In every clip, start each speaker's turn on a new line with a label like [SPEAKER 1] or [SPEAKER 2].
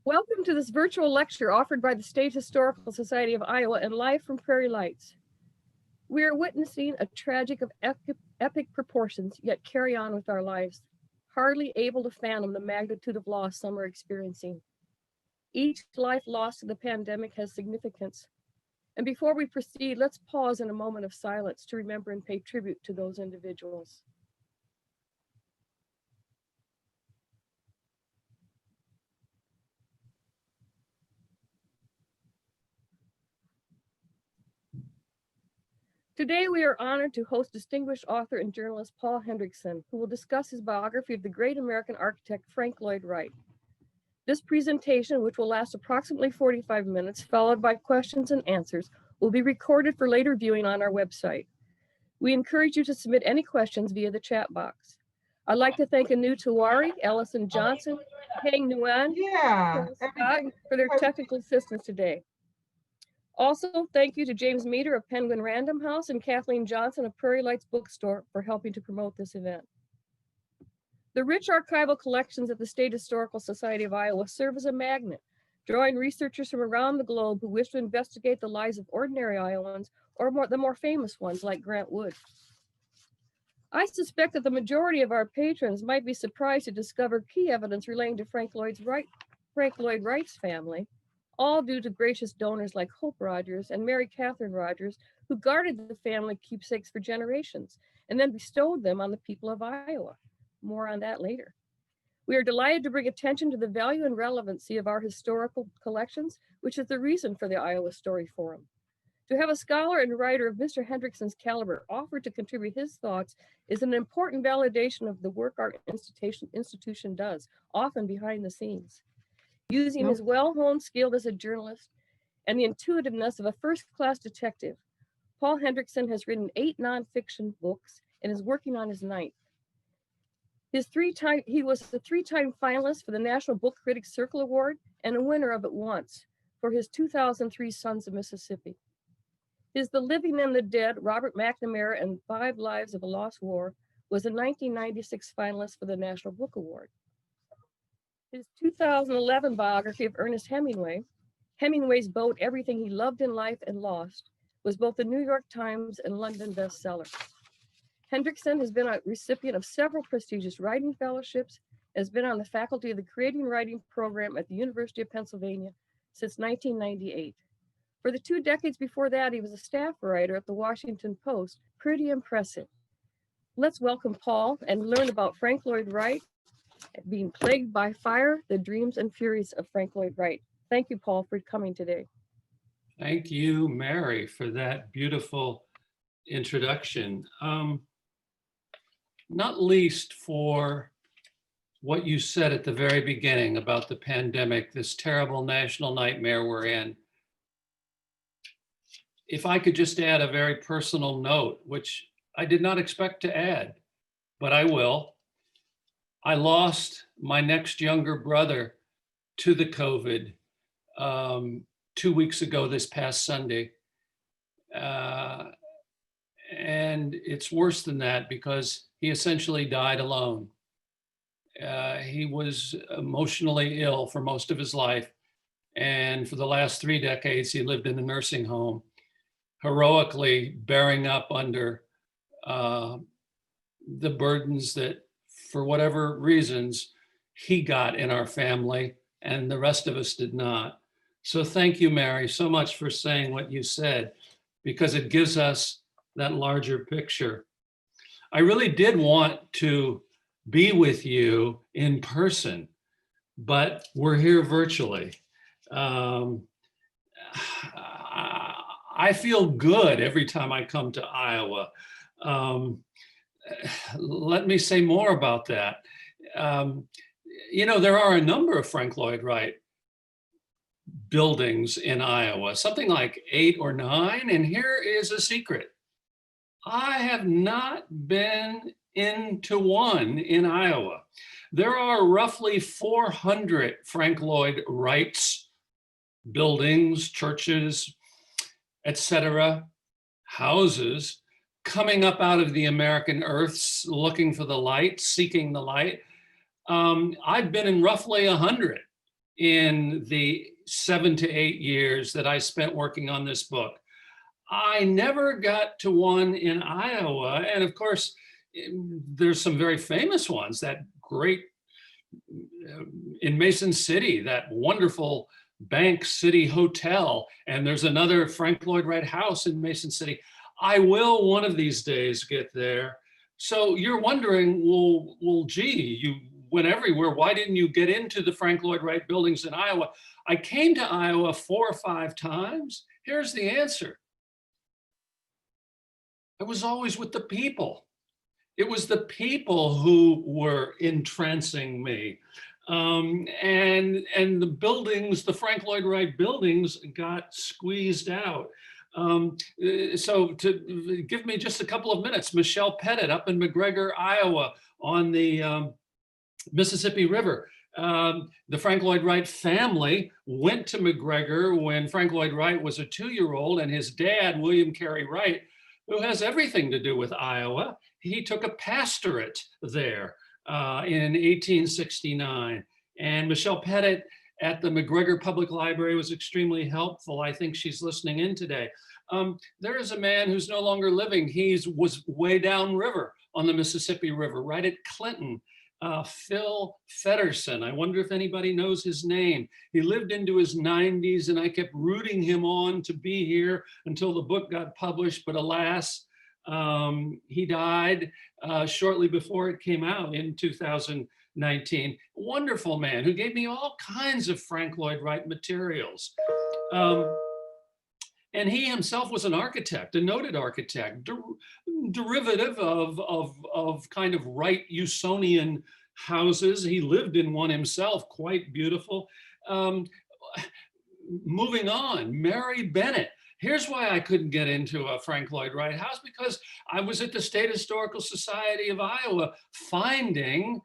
[SPEAKER 1] Welcome to this virtual lecture offered by the State Historical Society of Iowa and live from Prairie Lights. We are witnessing a tragic of epic proportions, yet carry on with our lives, hardly able to fathom the magnitude of loss some are experiencing. Each life lost to the pandemic has significance. And before we proceed, let's pause in a moment of silence to remember and pay tribute to those individuals. Today, we are honored to host distinguished author and journalist Paul Hendrickson, who will discuss his biography of the great American architect Frank Lloyd Wright. This presentation, which will last approximately 45 minutes, followed by questions and answers, will be recorded for later viewing on our website. We encourage you to submit any questions via the chat box. I'd like to thank Anu Tawari, Ellison Johnson, Hang Nguyen, Scott for their technical assistance today. Also, thank you to James Meter of Penguin Random House and Kathleen Johnson of Prairie Lights Bookstore for helping to promote this event. The rich archival collections of the State Historical Society of Iowa serve as a magnet, drawing researchers from around the globe who wish to investigate the lives of ordinary Iowans or the more famous ones like Grant Wood. I suspect that the majority of our patrons might be surprised to discover key evidence relating to Frank Lloyd Wright's family, all due to gracious donors like Hope Rogers and Mary Catherine Rogers, who guarded the family keepsakes for generations and then bestowed them on the people of Iowa. More on that later. We are delighted to bring attention to the value and relevancy of our historical collections, which is the reason for the Iowa Story Forum. To have a scholar and writer of Mr. Hendrickson's caliber offer to contribute his thoughts is an important validation of the work our institution does, often behind the scenes. Using his well-honed skill as a journalist and the intuitiveness of a first-class detective, Paul Hendrickson has written 8 nonfiction books and is working on his 9th. He was a 3-time finalist for the National Book Critics Circle Award and a winner of it once for his 2003 Sons of Mississippi. His The Living and the Dead, Robert McNamara and 5 Lives of a Lost War was a 1996 finalist for the National Book Award. His 2011 biography of Ernest Hemingway, Hemingway's Boat, Everything He Loved in Life and Lost, was both the New York Times and London bestseller. Hendrickson has been a recipient of several prestigious writing fellowships, has been on the faculty of the Creating Writing program at the University of Pennsylvania since 1998. For the 2 decades before that, he was a staff writer at the Washington Post. Pretty impressive. Let's welcome Paul and learn about Frank Lloyd Wright, being plagued by fire, the dreams and furies of Frank Lloyd Wright. Thank you, Paul, for coming today.
[SPEAKER 2] Thank you, Mary, for that beautiful introduction. Not least for what you said at the very beginning about the pandemic, this terrible national nightmare we're in. If I could just add a very personal note, which I did not expect to add, but I will. I lost my next younger brother to the COVID 2 weeks ago this past Sunday. And it's worse than that because he essentially died alone. He was emotionally ill for most of his life. And for the last 3 decades, he lived in a nursing home, heroically bearing up under the burdens that, for whatever reasons, he got in our family and the rest of us did not. So thank you, Mary, so much for saying what you said, because it gives us that larger picture. I really did want to be with you in person, but we're here virtually. I feel good every time I come to Iowa. Let me say more about that. There are a number of Frank Lloyd Wright buildings in Iowa, something like 8 or 9, and here is a secret. I have not been into one in Iowa. There are roughly 400 Frank Lloyd Wright's buildings, churches, etc., houses coming up out of the American earth, looking for the light, seeking the light. I've been in roughly 100. in the 7 to 8 years that I spent working on this book. I never got to one in Iowa. And of course, there's some very famous ones, that great in Mason City, that wonderful Bank City Hotel. And there's another Frank Lloyd Wright house in Mason City. I will one of these days get there. So you're wondering, well, gee, you went everywhere. Why didn't you get into the Frank Lloyd Wright buildings in Iowa? I came to Iowa 4 or 5 times. Here's the answer. I was always with the people. It was the people who were entrancing me. And the buildings, the Frank Lloyd Wright buildings, got squeezed out. So to give me just a couple of minutes, Michelle Pettit up in McGregor, Iowa, on the Mississippi River. The Frank Lloyd Wright family went to McGregor when Frank Lloyd Wright was a 2-year-old, and his dad, William Carey Wright, who has everything to do with Iowa, he took a pastorate there in 1869. And Michelle Pettit at the McGregor Public Library was extremely helpful. I think she's listening in today. There is a man who's no longer living. He was way downriver on the Mississippi River, right at Clinton. Phil Fedderson. I wonder if anybody knows his name. He lived into his 90s, and I kept rooting him on to be here until the book got published. But alas, he died shortly before it came out in 2019. Wonderful man who gave me all kinds of Frank Lloyd Wright materials. And he himself was an architect, a noted architect, derivative of kind of Wright-Usonian houses. He lived in one himself, quite beautiful. Moving on, Mary Bennett. Here's why I couldn't get into a Frank Lloyd Wright house, because I was at the State Historical Society of Iowa finding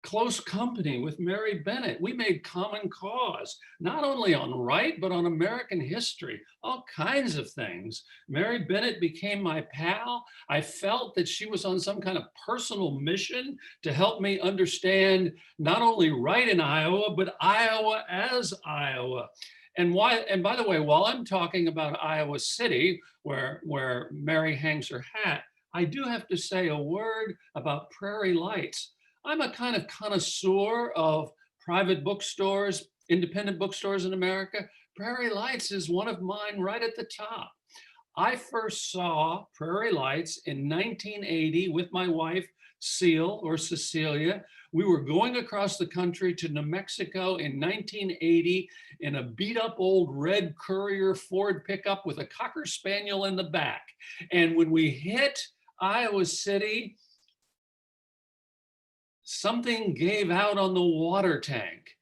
[SPEAKER 2] close company with Mary Bennett. We made common cause, not only on Wright, but on American history, all kinds of things. Mary Bennett became my pal. I felt that she was on some kind of personal mission to help me understand not only Wright in Iowa, but Iowa as Iowa. And by the way, while I'm talking about Iowa City, where Mary hangs her hat, I do have to say a word about Prairie Lights. I'm a kind of connoisseur of private bookstores, independent bookstores in America. Prairie Lights is one of mine right at the top. I first saw Prairie Lights in 1980 with my wife, Cecilia. We were going across the country to New Mexico in 1980 in a beat up old red Courier Ford pickup with a Cocker Spaniel in the back. And when we hit Iowa City, something gave out on the water tank.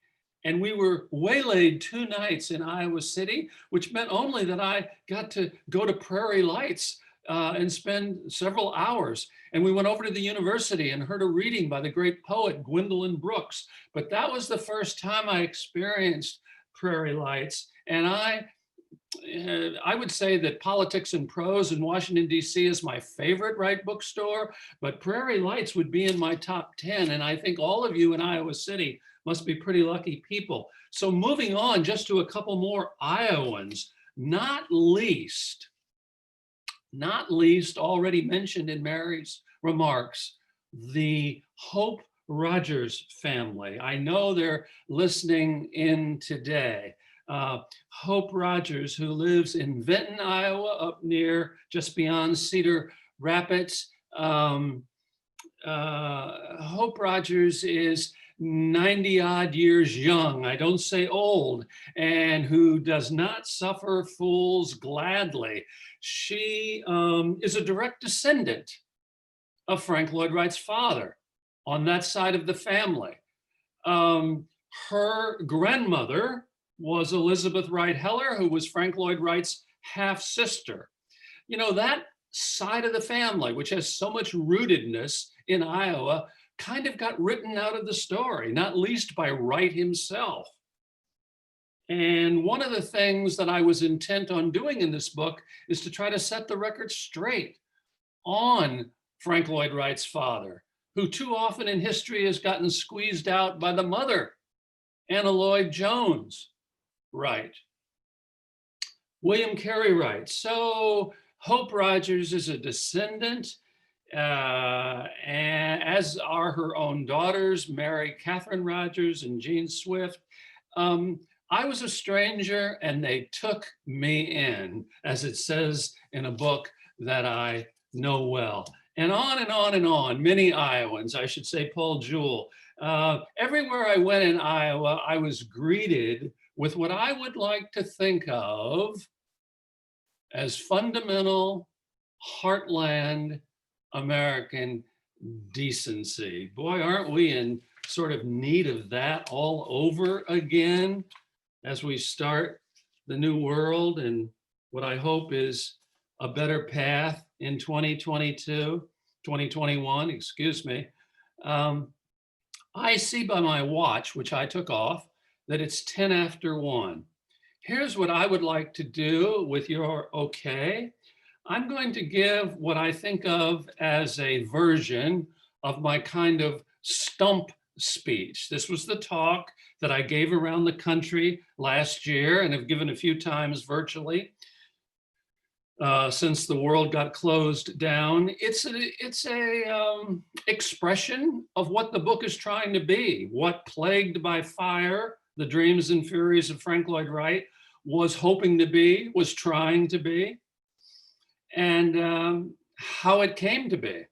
[SPEAKER 2] And we were waylaid 2 nights in Iowa City, which meant only that I got to go to Prairie Lights and spend several hours. And we went over to the university and heard a reading by the great poet Gwendolyn Brooks. But that was the first time I experienced Prairie Lights. And I would say that Politics and Prose in Washington, D.C. is my favorite Wright bookstore, but Prairie Lights would be in my top 10. And I think all of you in Iowa City must be pretty lucky people. So moving on just to a couple more Iowans, not least already mentioned in Mary's remarks, the Hope Rogers family. I know they're listening in today. Hope Rogers, who lives in Benton, Iowa, up near just beyond Cedar Rapids. Hope Rogers is 90 odd years young, I don't say old, and who does not suffer fools gladly. She is a direct descendant of Frank Lloyd Wright's father on that side of the family. Her grandmother was Elizabeth Wright Heller, who was Frank Lloyd Wright's half-sister. You know, that side of the family, which has so much rootedness in Iowa, kind of got written out of the story, not least by Wright himself. And one of the things that I was intent on doing in this book is to try to set the record straight on Frank Lloyd Wright's father, who too often in history has gotten squeezed out by the mother Anna Lloyd Jones Wright. William Carey Wright. So Hope Rogers is a descendant, and as are her own daughters, Mary Catherine Rogers and Jean Swift. I was a stranger and they took me in, as it says in a book that I know well. And on and on and on, many Iowans, I should say Paul Jewell. Everywhere I went in Iowa, I was greeted with what I would like to think of as fundamental heartland American decency. Boy, aren't we in sort of need of that all over again as we start the new world and what I hope is a better path in 2021, excuse me. I see by my watch, which I took off, that it's 10 after 1. Here's what I would like to do with your okay. I'm going to give what I think of as a version of my kind of stump speech. This was the talk that I gave around the country last year and have given a few times virtually since the world got closed down. It's a expression of what the book is trying to be. What Plagued by Fire, The Dreams and Furies of Frank Lloyd Wright was hoping to be, was trying to be, and how it came to be.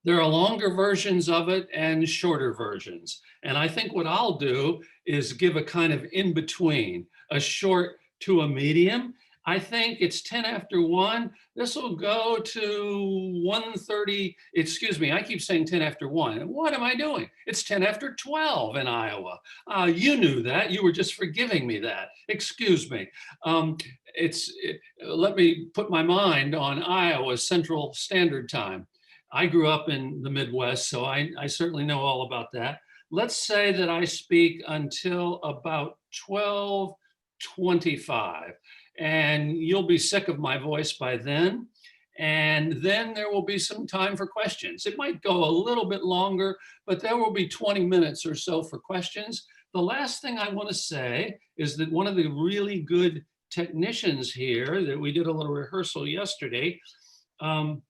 [SPEAKER 2] There are longer versions of it and shorter versions. And I think what I'll do is give a kind of in-between, a short to a medium. I think it's 10 after 1. This will go to 1:30. Excuse me, I keep saying 10 after 1. What am I doing? It's 10 after 12 in Iowa. You knew that. You were just forgiving me that. Excuse me. Let me put my mind on Iowa's Central Standard Time. I grew up in the Midwest, so I certainly know all about that. Let's say that I speak until about 12:25. And you'll be sick of my voice by then. And then there will be some time for questions. It might go a little bit longer, but there will be 20 minutes or so for questions. The last thing I want to say is that one of the really good technicians here that we did a little rehearsal yesterday, Anu,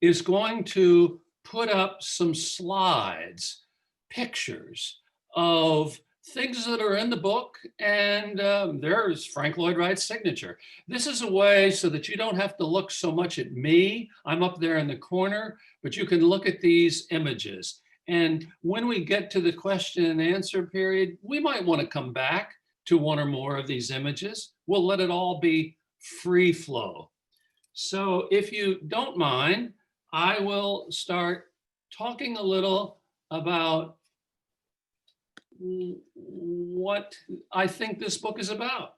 [SPEAKER 2] is going to put up some slides, pictures of things that are in the book, and there's Frank Lloyd Wright's signature. This is a way so that you don't have to look so much at me. I'm up there in the corner, but you can look at these images. And when we get to the question and answer period, we might want to come back to one or more of these images. We'll let it all be free flow. So if you don't mind, I will start talking a little about what I think this book is about.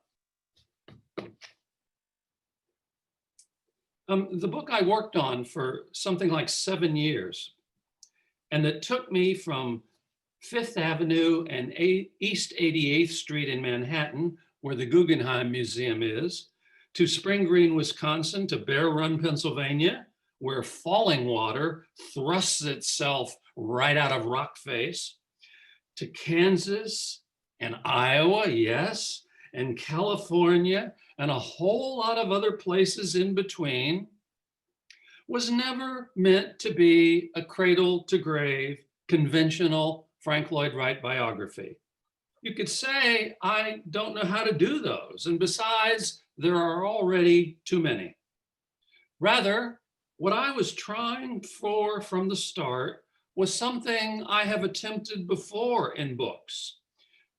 [SPEAKER 2] The book I worked on for something like 7 years, and it took me from Fifth Avenue and East 88th Street in Manhattan, where the Guggenheim Museum is, to Spring Green, Wisconsin, to Bear Run, Pennsylvania, where falling water thrusts itself right out of rock face, to Kansas and Iowa, yes, and California, and a whole lot of other places in between, was never meant to be a cradle to grave, conventional Frank Lloyd Wright biography. You could say, I don't know how to do those. And besides, there are already too many. Rather, what I was trying for from the start was something I have attempted before in books,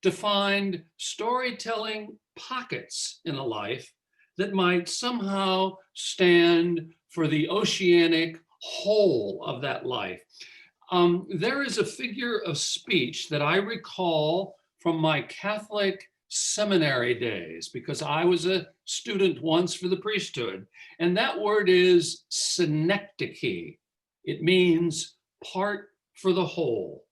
[SPEAKER 2] to find storytelling pockets in a life that might somehow stand for the oceanic whole of that life. There is a figure of speech that I recall from my Catholic seminary days, because I was a student once for the priesthood, and that word is synecdoche. It means part for the whole.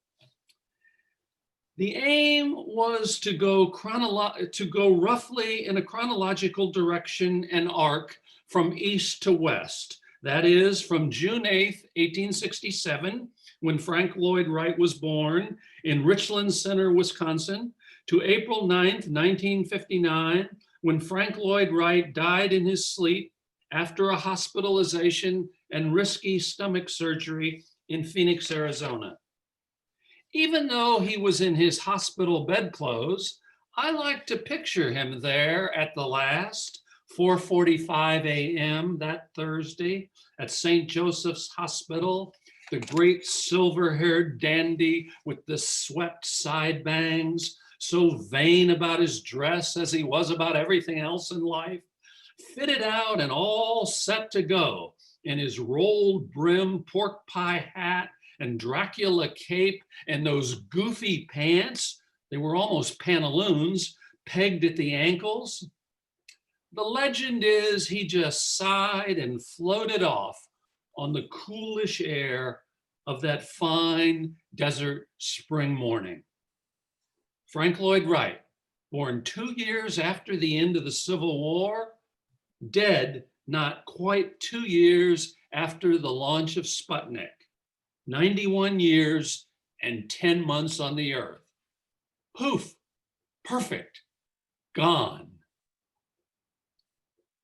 [SPEAKER 2] The aim was to go roughly in a chronological direction and arc from east to west. That is, from June 8th, 1867, when Frank Lloyd Wright was born in Richland Center, Wisconsin, to April 9th, 1959, when Frank Lloyd Wright died in his sleep after a hospitalization and risky stomach surgery in Phoenix, Arizona. Even though he was in his hospital bedclothes, I like to picture him there at the last, 4:45 a.m. that Thursday at St. Joseph's Hospital, the great silver-haired dandy with the swept side bangs, so vain about his dress as he was about everything else in life, fitted out and all set to go in his rolled brim pork pie hat and Dracula cape and those goofy pants. They were almost pantaloons, pegged at the ankles. The legend is he just sighed and floated off on the coolish air of that fine desert spring morning. Frank Lloyd Wright, born 2 years after the end of the Civil War, dead not quite 2 years after the launch of Sputnik, 91 years and 10 months on the earth. Poof, perfect, gone.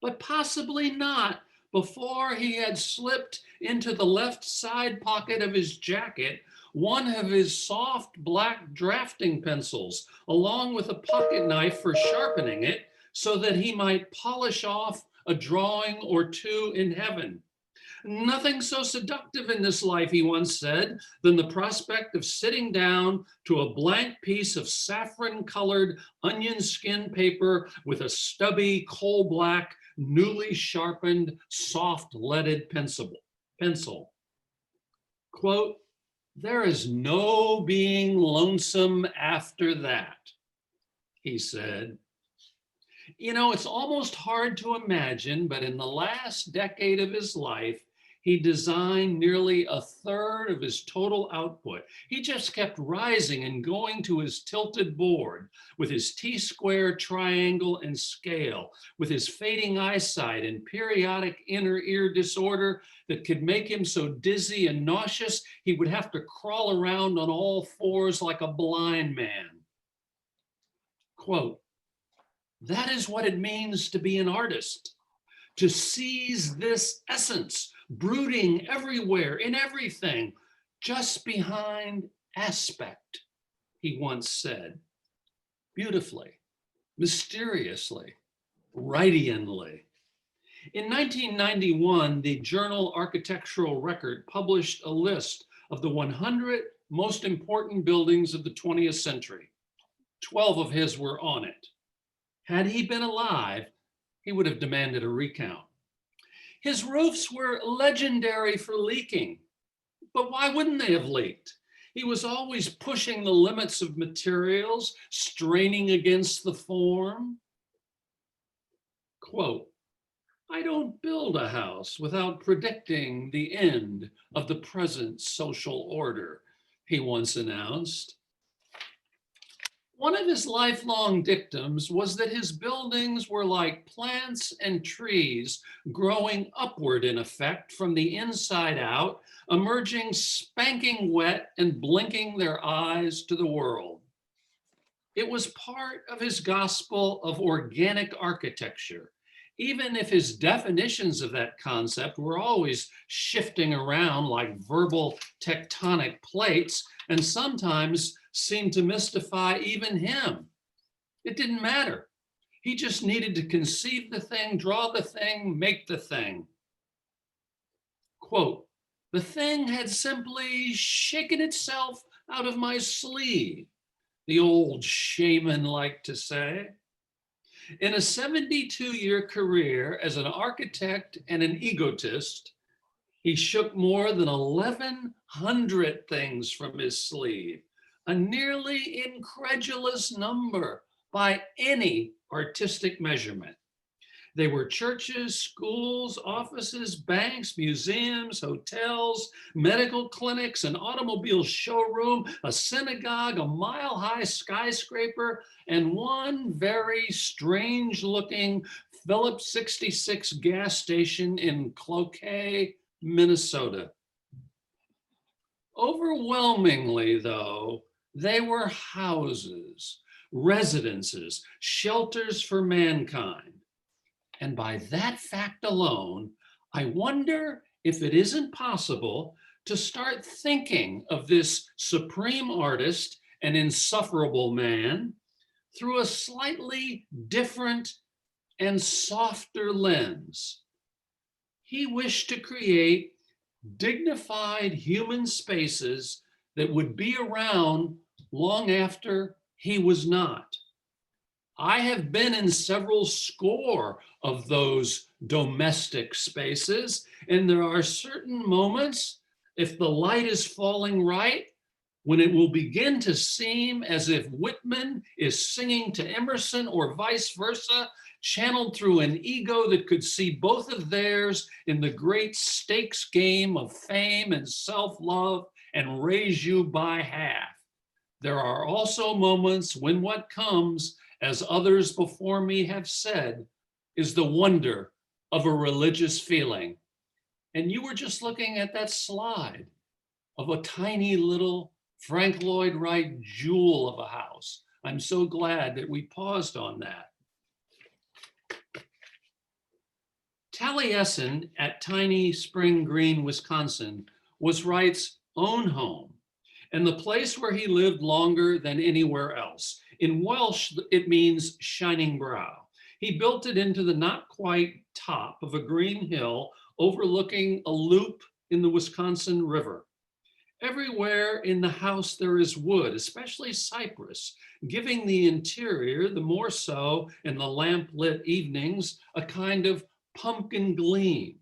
[SPEAKER 2] But possibly not before he had slipped into the left side pocket of his jacket one of his soft black drafting pencils, along with a pocket knife for sharpening it so that he might polish off a drawing or two in heaven. Nothing so seductive in this life, he once said, than the prospect of sitting down to a blank piece of saffron-colored onion skin paper with a stubby, coal-black, newly sharpened, soft-leaded pencil. Quote, "There is no being lonesome after that," he said. You know, it's almost hard to imagine, but in the last decade of his life, he designed nearly a third of his total output. He just kept rising and going to his tilted board with his T-square, triangle, and scale, with his fading eyesight and periodic inner ear disorder that could make him so dizzy and nauseous he would have to crawl around on all fours like a blind man. Quote, "That is what it means to be an artist, to seize this essence, brooding everywhere, in everything, just behind aspect," he once said, beautifully, mysteriously, Wrightianly. In 1991, the journal Architectural Record published a list of the 100 most important buildings of the 20th century. 12 of his were on it. Had he been alive, he would have demanded a recount. His roofs were legendary for leaking, but why wouldn't they have leaked? He was always pushing the limits of materials, straining against the form. Quote, "I don't build a house without predicting the end of the present social order," he once announced. One of his lifelong dictums was that his buildings were like plants and trees growing upward in effect from the inside out, emerging spanking wet and blinking their eyes to the world. It was part of his gospel of organic architecture, even if his definitions of that concept were always shifting around like verbal tectonic plates and sometimes seemed to mystify even him. It didn't matter. He just needed to conceive the thing, draw the thing, make the thing. Quote, "The thing had simply shaken itself out of my sleeve," the old shaman liked to say. In a 72-year career as an architect and an egotist, he shook more than 1,100 things from his sleeve, a nearly incredulous number by any artistic measurement. They were churches, schools, offices, banks, museums, hotels, medical clinics, an automobile showroom, a synagogue, a mile-high skyscraper, and one very strange-looking Phillips 66 gas station in Cloquet, Minnesota. Overwhelmingly, though, they were houses, residences, shelters for mankind. And by that fact alone, I wonder if it isn't possible to start thinking of this supreme artist and insufferable man through a slightly different and softer lens. He wished to create dignified human spaces that would be around long after he was not. I have been in several score of those domestic spaces, and there are certain moments, if the light is falling right, when it will begin to seem as if Whitman is singing to Emerson or vice versa, channeled through an ego that could see both of theirs in the great stakes game of fame and self-love and raise you by half. There are also moments when what comes, as others before me have said, is the wonder of a religious feeling. And you were just looking at that slide of a tiny little Frank Lloyd Wright jewel of a house. I'm so glad that we paused on that. Taliesin at tiny Spring Green, Wisconsin, was Wright's own home and the place where he lived longer than anywhere else. In Welsh, it means shining brow. He built it into the not quite top of a green hill overlooking a loop in the Wisconsin River. Everywhere in the house there is wood, especially cypress, giving the interior, the more so in the lamp-lit evenings, a kind of pumpkin gleam.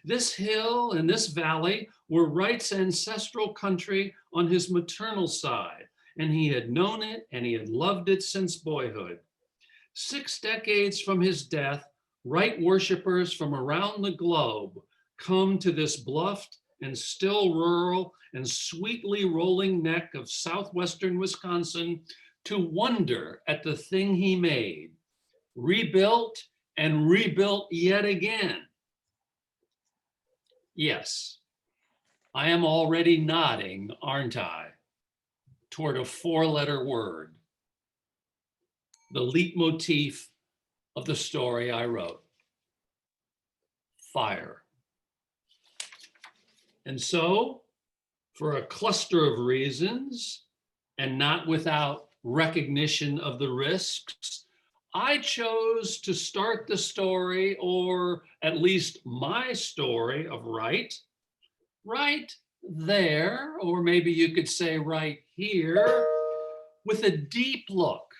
[SPEAKER 2] This hill and this valley were Wright's ancestral country on his maternal side, and he had known it and he had loved it since boyhood. 6 decades from his death, Wright worshipers from around the globe come to this bluffed and still rural and sweetly rolling neck of southwestern Wisconsin to wonder at the thing he made, rebuilt and rebuilt yet again. Yes, I am already nodding, aren't I, toward a 4-letter word, the leitmotif of the story I wrote, fire. And so, for a cluster of reasons, and not without recognition of the risks, I chose to start the story, or at least my story of Wright, right there, or maybe you could say right here, with a deep look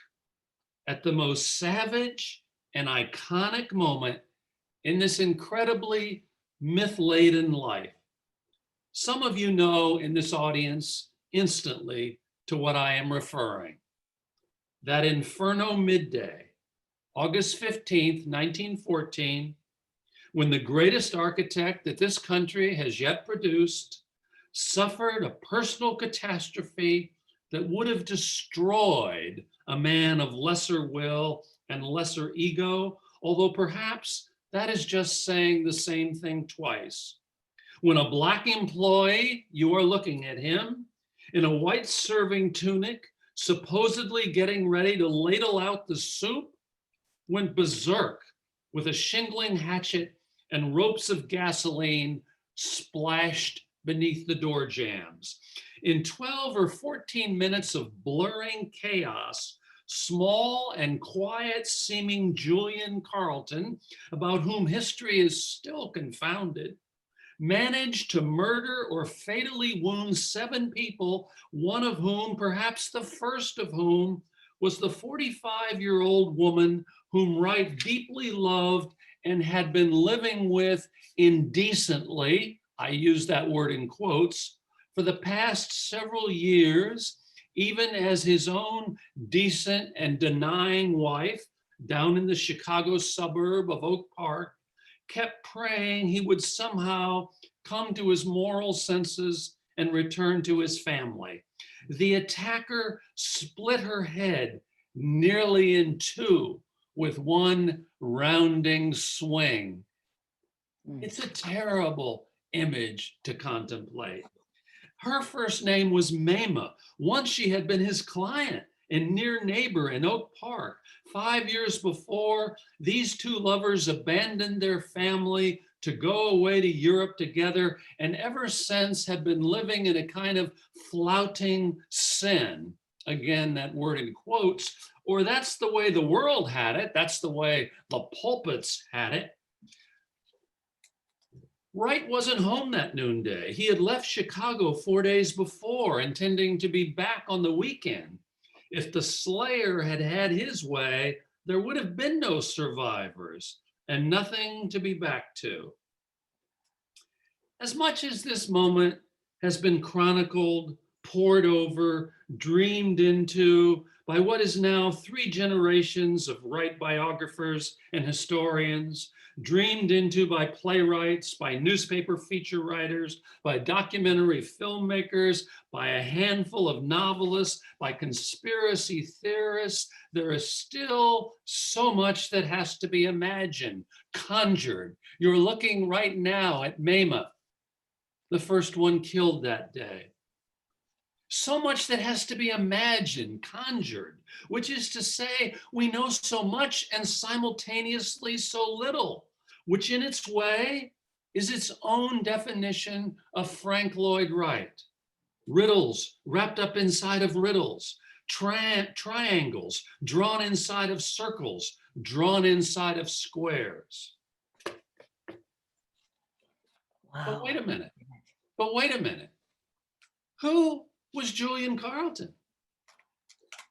[SPEAKER 2] at the most savage and iconic moment in this incredibly myth-laden life. Some of you know in this audience instantly to what I am referring. That inferno midday, August 15th, 1914, when the greatest architect that this country has yet produced suffered a personal catastrophe that would have destroyed a man of lesser will and lesser ego, although perhaps that is just saying the same thing twice. When a Black employee, you are looking at him in a white serving tunic, supposedly getting ready to ladle out the soup, went berserk with a shingling hatchet and ropes of gasoline splashed beneath the door jambs. In 12 or 14 minutes of blurring chaos, small and quiet seeming Julian Carlton, about whom history is still confounded, managed to murder or fatally wound 7 people, one of whom, perhaps the first of whom, was the 45-year-old woman whom Wright deeply loved and had been living with indecently, I use that word in quotes, for the past several years, even as his own decent and denying wife down in the Chicago suburb of Oak Park kept praying he would somehow come to his moral senses and return to his family. The attacker split her head nearly in 2 with one rounding swing. It's a terrible image to contemplate. Her first name was Mama. Once she had been his client and near neighbor in Oak Park. 5 years before, these two lovers abandoned their family to go away to Europe together, and ever since have been living in a kind of flouting sin. Again, that word in quotes, or that's the way the world had it. That's the way the pulpits had it. Wright wasn't home that noonday. He had left Chicago 4 days before, intending to be back on the weekend. If the slayer had had his way, there would have been no survivors and nothing to be back to. As much as this moment has been chronicled, pored over, dreamed into by what is now 3 generations of Wright biographers and historians, dreamed into by playwrights, by newspaper feature writers, by documentary filmmakers, by a handful of novelists, by conspiracy theorists, there is still so much that has to be imagined, conjured. You're looking right now at Mama, the first one killed that day. So much that has to be imagined, conjured, which is to say, we know so much and simultaneously so little, which in its way is its own definition of Frank Lloyd Wright. Riddles wrapped up inside of riddles, triangles drawn inside of circles, drawn inside of squares.
[SPEAKER 3] Wow.
[SPEAKER 2] But wait a minute. Who was Julian Carlton?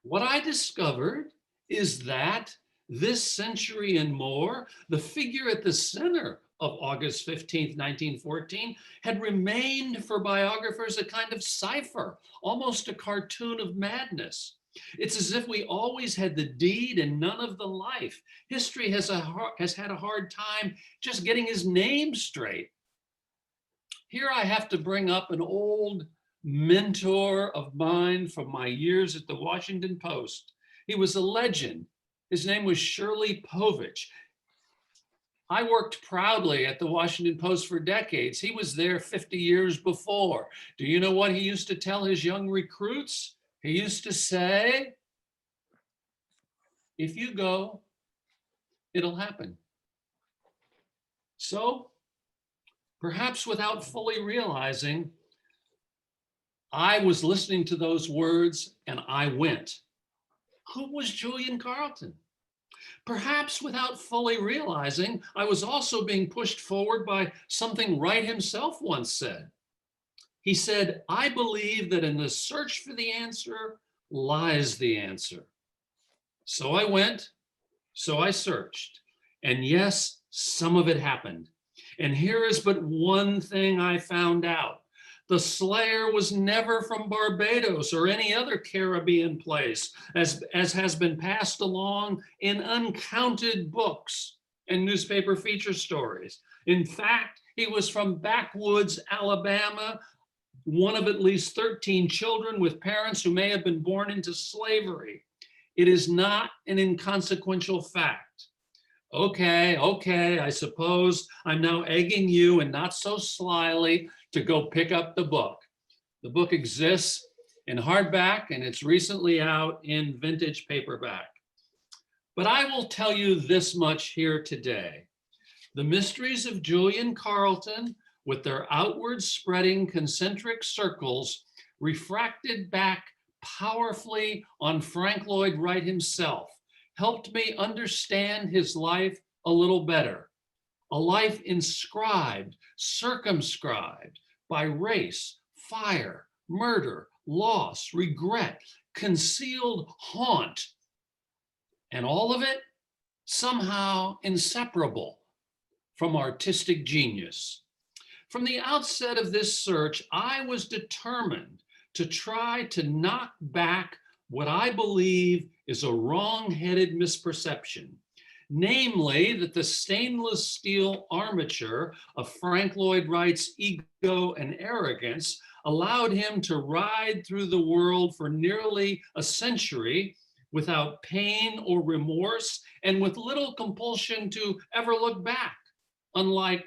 [SPEAKER 2] What I discovered is that this century and more, the figure at the center of August 15th, 1914, had remained for biographers a kind of cipher, almost a cartoon of madness. It's as if we always had the deed and none of the life. History has had a hard time just getting his name straight. Here I have to bring up an old mentor of mine from my years at the Washington Post. He was a legend. His name was Shirley Povich. I worked proudly at the Washington Post for decades. He was there 50 years before. Do you know what he used to tell his young recruits? He used to say, if you go, it'll happen. So, perhaps without fully realizing, I was listening to those words and I went. Who was Julian Carlton? Perhaps without fully realizing, I was also being pushed forward by something Wright himself once said. He said, I believe that in the search for the answer lies the answer. So I went, so I searched. And yes, some of it happened. And here is but one thing I found out. The slayer was never from Barbados or any other Caribbean place, as has been passed along in uncounted books and newspaper feature stories. In fact, he was from backwoods Alabama, one of at least 13 children with parents who may have been born into slavery. It is not an inconsequential fact. Okay, I suppose I'm now egging you, and not so slyly, to go pick up the book. The book exists in hardback and it's recently out in vintage paperback. But I will tell you this much here today. The mysteries of Julian Carlton, with their outward spreading concentric circles, refracted back powerfully on Frank Lloyd Wright himself, helped me understand his life a little better. A life inscribed, circumscribed by race, fire, murder, loss, regret, concealed haunt, and all of it somehow inseparable from artistic genius. From the outset of this search, I was determined to try to knock back what I believe is a wrong-headed misperception, namely that the stainless steel armature of Frank Lloyd Wright's ego and arrogance allowed him to ride through the world for nearly a century without pain or remorse and with little compulsion to ever look back, unlike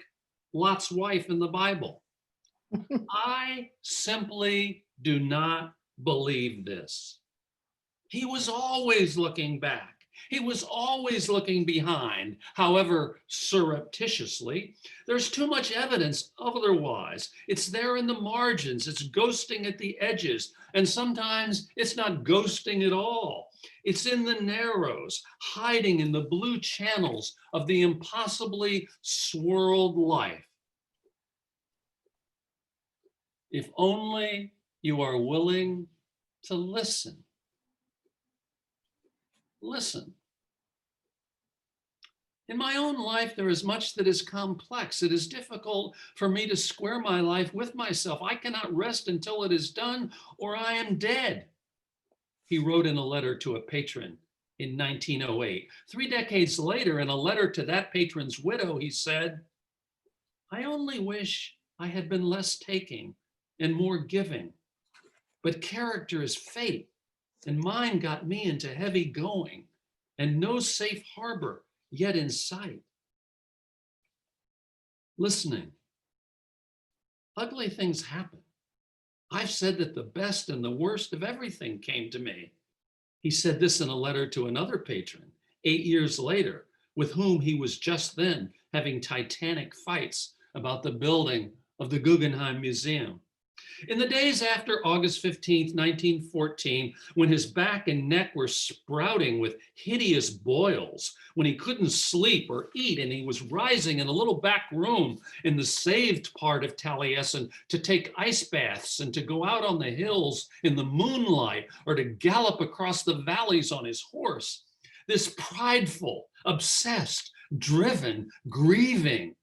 [SPEAKER 2] Lot's wife in the Bible. I simply do not believe this. He was always looking back. He was always looking behind, however surreptitiously. There's too much evidence otherwise. It's there in the margins, it's ghosting at the edges, and sometimes it's not ghosting at all. It's in the narrows, hiding in the blue channels of the impossibly swirled life. If only you are willing to listen. Listen. In my own life, there is much that is complex. It is difficult for me to square my life with myself. I cannot rest until it is done, or I am dead. He wrote in a letter to a patron in 1908. 3 decades later, in a letter to that patron's widow, he said, I only wish I had been less taking and more giving. But character is fate, and mine got me into heavy going, and no safe harbor yet in sight. Listening. Ugly things happen. I've said that the best and the worst of everything came to me. He said this in a letter to another patron 8 years later, with whom he was just then having titanic fights about the building of the Guggenheim Museum. In the days after August 15th, 1914, when his back and neck were sprouting with hideous boils, when he couldn't sleep or eat, and he was rising in a little back room in the saved part of Taliesin to take ice baths and to go out on the hills in the moonlight or to gallop across the valleys on his horse, this prideful, obsessed, driven, grieving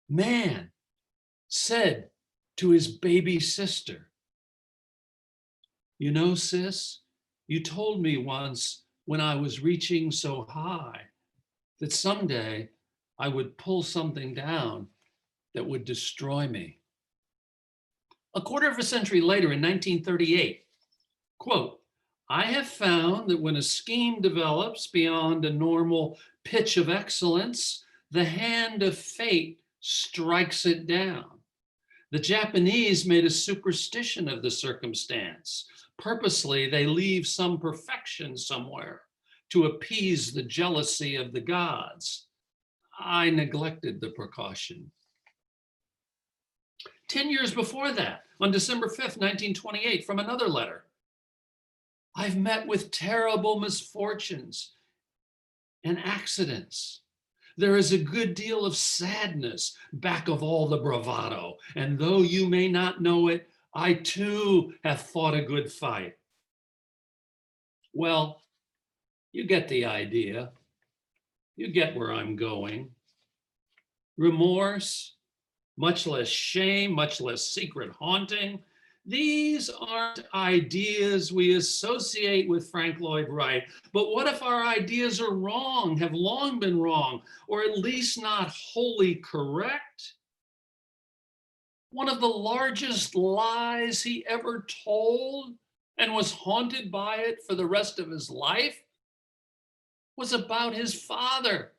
[SPEAKER 2] man said to his baby sister, you know, sis, you told me once when I was reaching so high that someday I would pull something down that would destroy me. A quarter of a century later, in 1938, quote, I have found that when a scheme develops beyond a normal pitch of excellence, the hand of fate strikes it down. The Japanese made a superstition of the circumstance. Purposely, they leave some perfection somewhere to appease the jealousy of the gods. I neglected the precaution. 10 years before that, on December 5th, 1928, from another letter, I've met with terrible misfortunes and accidents. There is a good deal of sadness back of all the bravado, and though you may not know it, I too have fought a good fight. Well, you get the idea. You get where I'm going. Remorse, much less shame, much less secret haunting. These aren't ideas we associate with Frank Lloyd Wright, but what if our ideas are wrong, have long been wrong, or at least not wholly correct? One of the largest lies he ever told and was haunted by it for the rest of his life was about his father,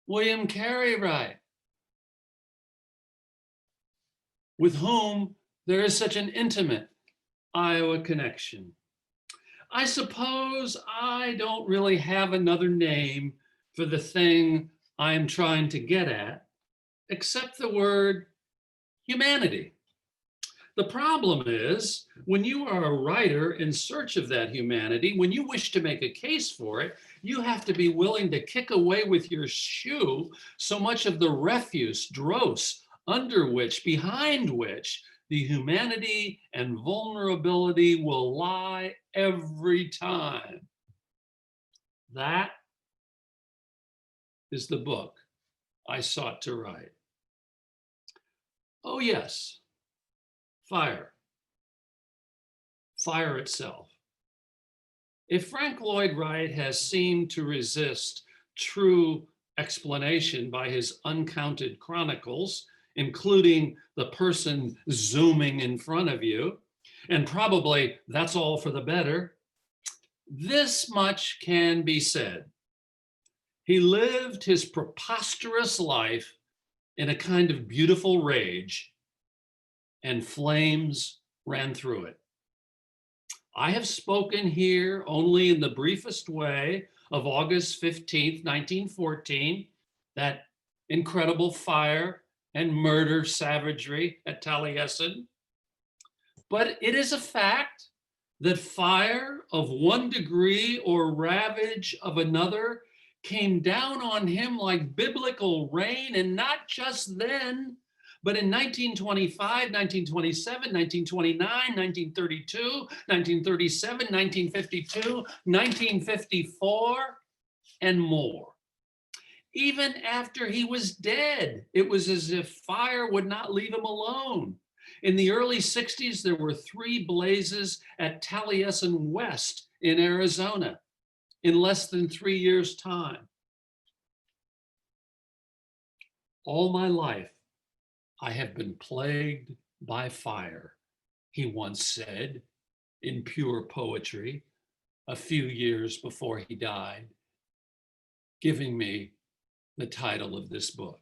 [SPEAKER 2] William Carey Wright, with whom there is such an intimate Iowa connection. I suppose I don't really have another name for the thing I'm trying to get at, except the word humanity. The problem is, when you are a writer in search of that humanity, when you wish to make a case for it, you have to be willing to kick away with your shoe so much of the refuse, dross, under which, behind which, the humanity and vulnerability will lie every time. That is the book I sought to write. Oh yes, fire. Fire itself. If Frank Lloyd Wright has seemed to resist true explanation by his uncounted chronicles, including the person zooming in front of you, and probably that's all for the better, this much can be said. He lived his preposterous life in a kind of beautiful rage, and flames ran through it. I have spoken here only in the briefest way of August 15th, 1914, that incredible fire and murder savagery at Taliesin. But it is a fact that fire of one degree or ravage of another came down on him like biblical rain, and not just then, but in 1925, 1927, 1929, 1932, 1937, 1952, 1954, and more. Even after he was dead, it was as if fire would not leave him alone. In the early 60s, there were 3 blazes at Taliesin West in Arizona in less than 3 years' time. All my life, I have been plagued by fire, he once said in pure poetry a few years before he died, giving me the title of this book.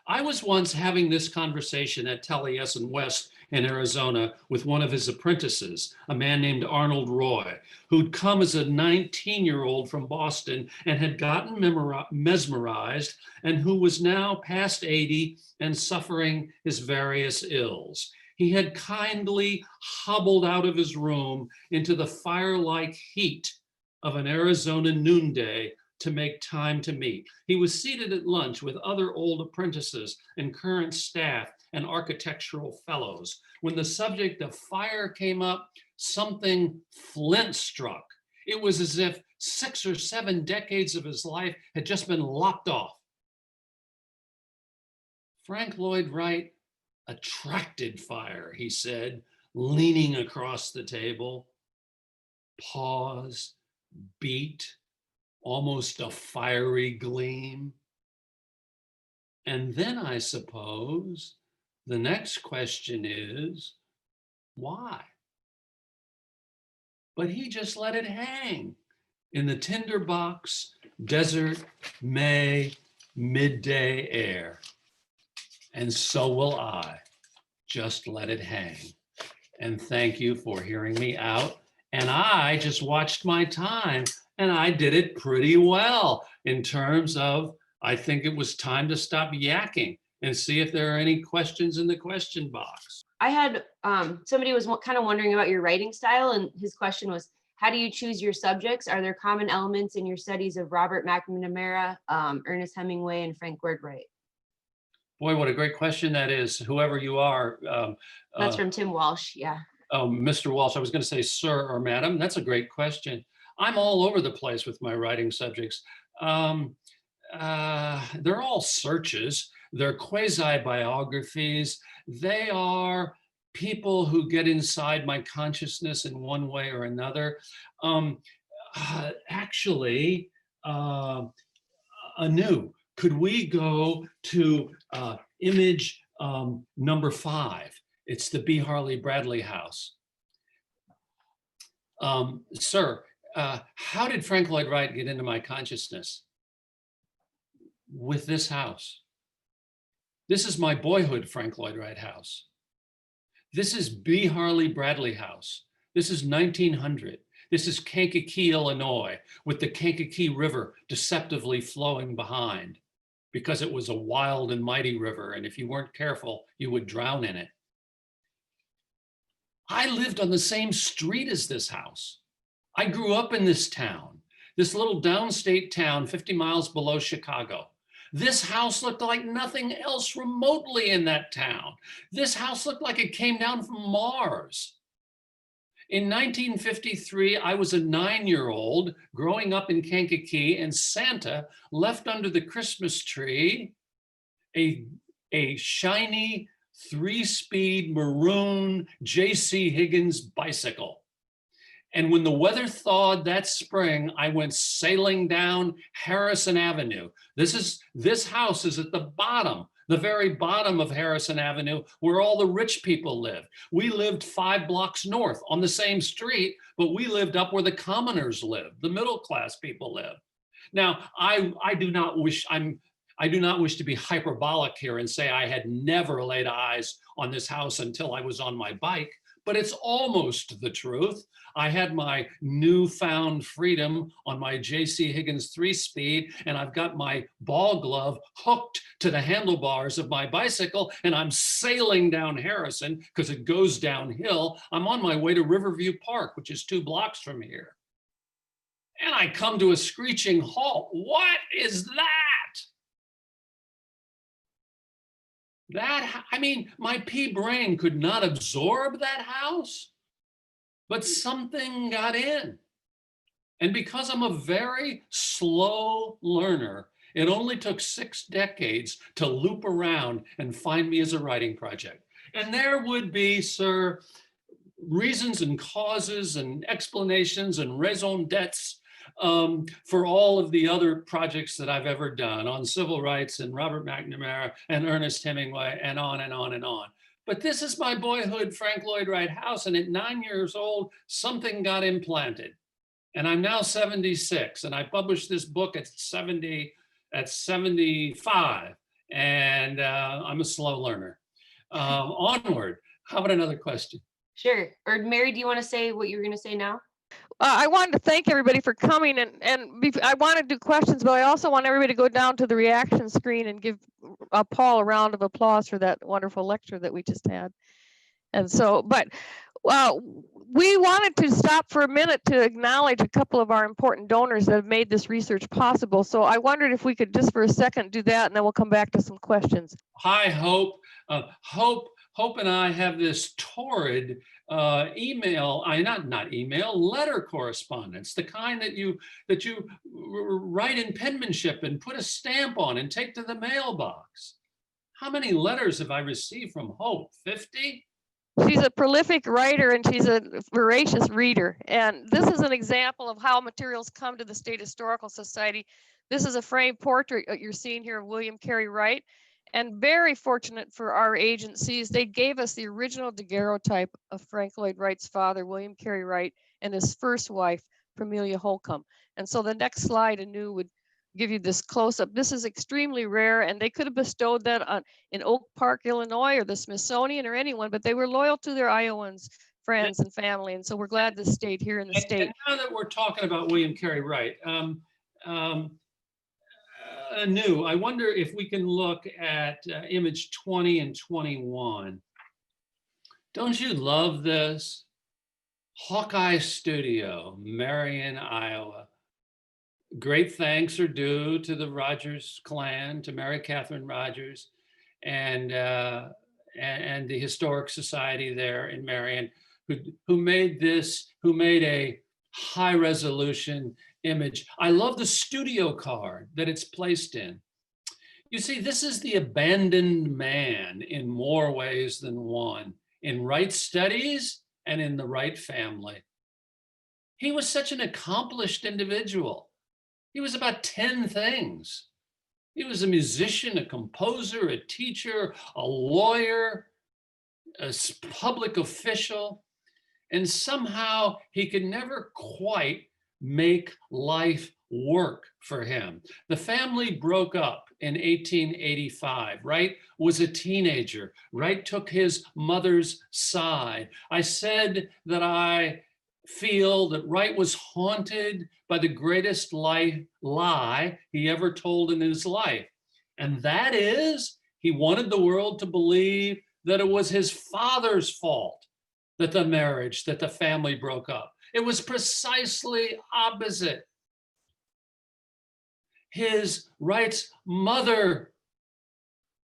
[SPEAKER 2] I was once having this conversation at Taliesin West in Arizona with one of his apprentices, a man named Arnold Roy, who'd come as a 19-year-old from Boston and had gotten mesmerized, and who was now past 80 and suffering his various ills. He had kindly hobbled out of his room into the fire-like heat of an Arizona noonday to make time to meet. He was seated at lunch with other old apprentices and current staff and architectural fellows. When the subject of fire came up, something flint struck. It was as if 6 or 7 decades of his life had just been lopped off. Frank Lloyd Wright attracted fire, he said, leaning across the table, paused, beat, almost a fiery gleam. And then I suppose the next question is, why? But he just let it hang in the tinderbox, desert, May, midday air. And so will I just let it hang. And thank you for hearing me out. And I just watched my time, and I did it pretty well in terms of, I think it was time to stop yakking and see if there are any questions in the question box.
[SPEAKER 3] I had somebody was kind of wondering about your writing style, and his question was, how do you choose your subjects? Are there common elements in your studies of Robert McNamara, Ernest Hemingway, and Frank Lloyd Wright?
[SPEAKER 2] Boy, what a great question that is, whoever you are.
[SPEAKER 3] That's from Tim Walsh, yeah.
[SPEAKER 2] Oh, Mr. Walsh, I was going to say sir or madam. That's a great question. I'm all over the place with my writing subjects. They're all searches. They're quasi-biographies. They are people who get inside my consciousness in one way or another. Actually, Anu, could we go to image number 5? It's the B. Harley Bradley house. Sir, how did Frank Lloyd Wright get into my consciousness? With this house. This is my boyhood Frank Lloyd Wright house. This is B. Harley Bradley house. This is 1900. This is Kankakee, Illinois, with the Kankakee River deceptively flowing behind, because it was a wild and mighty river, and if you weren't careful, you would drown in it. I lived on the same street as this house. I grew up in this town, this little downstate town 50 miles below Chicago. This house looked like nothing else remotely in that town. This house looked like it came down from Mars. In 1953, I was a 9-year-old growing up in Kankakee, and Santa left under the Christmas tree a shiny 3-speed maroon J.C. Higgins bicycle. And when the weather thawed that spring, I went sailing down Harrison Avenue. This house is at the bottom, the very bottom of Harrison Avenue, where all the rich people lived. We lived 5 blocks north on the same street, but we lived up where the commoners lived, the middle class people lived. Now, I do not wish, I do not wish to be hyperbolic here and say I had never laid eyes on this house until I was on my bike, but it's almost the truth. I had my newfound freedom on my J.C. Higgins 3-speed, and I've got my ball glove hooked to the handlebars of my bicycle, and I'm sailing down Harrison because it goes downhill. I'm on my way to Riverview Park, which is 2 blocks from here. And I come to a screeching halt. What is that? I mean, my pea brain could not absorb that house, but something got in. And because I'm a very slow learner, it only took 6 decades to loop around and find me as a writing project. And there would be, sir, reasons and causes and explanations and raison d'etre for all of the other projects that I've ever done on civil rights and Robert McNamara and Ernest Hemingway and on and on and on. But this is my boyhood Frank Lloyd Wright house, and at 9 years old, something got implanted. And I'm now 76, and I published this book at 75, and I'm a slow learner. Onward. How about another question?
[SPEAKER 3] Sure. Or Mary, do you want to say what you were going to say now?
[SPEAKER 1] I wanted to thank everybody for coming, and I want to do questions, but I also want everybody to go down to the reaction screen and give Paul a round of applause for that wonderful lecture that we just had. And so, but we wanted to stop for a minute to acknowledge a couple of our important donors that have made this research possible. So I wondered if we could just for a second do that, and then we'll come back to some questions.
[SPEAKER 2] Hi, Hope. Hope and I have this torrid letter correspondence, the kind that you write in penmanship and put a stamp on and take to the mailbox. How many letters have I received from Hope? 50?
[SPEAKER 1] She's a prolific writer and she's a voracious reader. And this is an example of how materials come to the State Historical Society. This is a framed portrait you're seeing here of William Carey Wright. And very fortunate for our agencies, they gave us the original daguerreotype of Frank Lloyd Wright's father, William Carey Wright, and his first wife, Pamelia Holcomb. And so the next slide, Anu, would give you this close-up. This is extremely rare, and they could have bestowed that on in Oak Park, Illinois, or the Smithsonian, or anyone, but they were loyal to their Iowans, friends, and family. And so we're glad this stayed here in the state.
[SPEAKER 2] And now that we're talking about William Carey Wright, Anu, I wonder if we can look at image 20 and 21. Don't you love this? Hawkeye Studio, Marion, Iowa. Great thanks are due to the Rogers clan, to Mary Catherine Rogers, and the Historic Society there in Marion, who made a high resolution image. I love the studio card that it's placed in. You see, this is the abandoned man in more ways than one, in Wright studies and in the Wright family. He was such an accomplished individual. He was about 10 things. He was a musician, a composer, a teacher, a lawyer, a public official, and somehow he could never quite make life work for him. The family broke up in 1885. Wright was a teenager. Wright took his mother's side. I said that I feel that Wright was haunted by the greatest lie he ever told in his life. And that is, he wanted the world to believe that it was his father's fault that the family broke up. It was precisely opposite. Wright's mother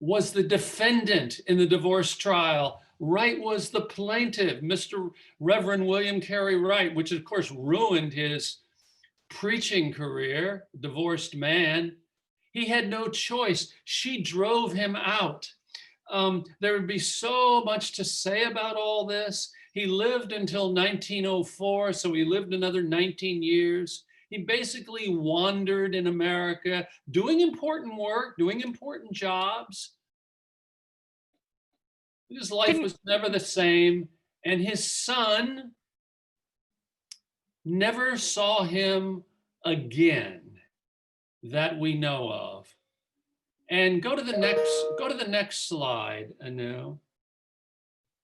[SPEAKER 2] was the defendant in the divorce trial. Wright was the plaintiff, Mr. Reverend William Carey Wright, which of course ruined his preaching career, divorced man. He had no choice. She drove him out. There would be so much to say about all this. He lived until 1904, so he lived another 19 years. He basically wandered in America, doing important work, doing important jobs. His life was never the same, and his son never saw him again that we know of. And go to the next slide, Anu.